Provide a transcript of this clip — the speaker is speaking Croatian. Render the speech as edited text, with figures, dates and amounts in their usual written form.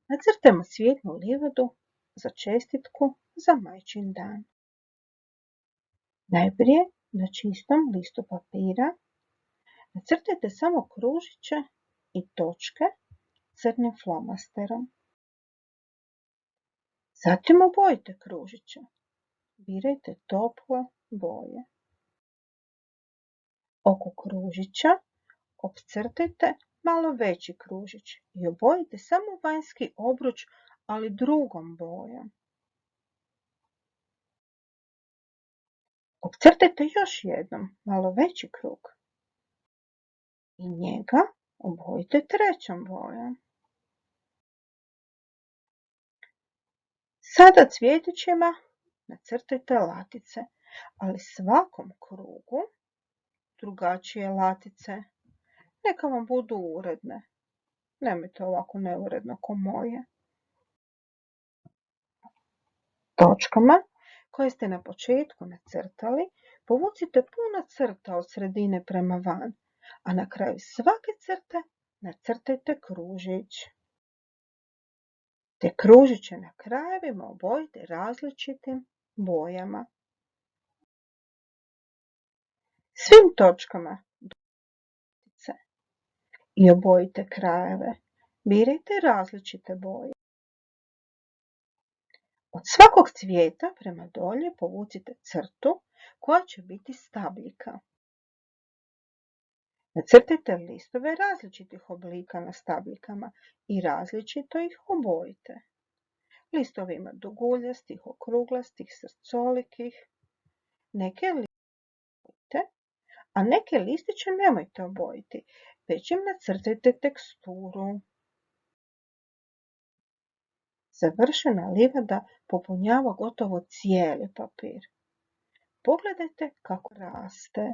Nacrtajmo cvjetnu livadu za čestitku za Majčin dan. Najprije na čistom listu papira nacrtajte samo kružiće i točke crnim flomasterom. Zatim obojite kružiće. Birajte tople boje. Oko kružića opcrtajte malo veći kružić i obojite samo vanjski obruč, ali drugom bojom. Opcrtajte još jednom malo veći krug i njega obojite trećom bojom. Sada cvjetićima nacrtajte latice, ali svakom krugu drugačije latice. Neka vam budu uredne. Nemojte ovako neuredno ko moje. Točkama koje ste na početku nacrtali, povucite puno crta od sredine prema van, a na kraju svake crte nacrtajte kružić. Te kružiće na krajevima obojite različitim bojama. Svim točkama i obojite krajeve. Birajte različite boje. Od svakog cvijeta prema dolje povucite crtu koja će biti stabljika. Nacrtajte listove različitih oblika na stabljikama i različito ih obojite. Listovi ima duguljastih, okruglastih, srcolikih. Neke obojite, a neke listiće nemojte obojiti, već im nacrtajte teksturu. Završena livada popunjava gotovo cijeli papir. Pogledajte kako raste.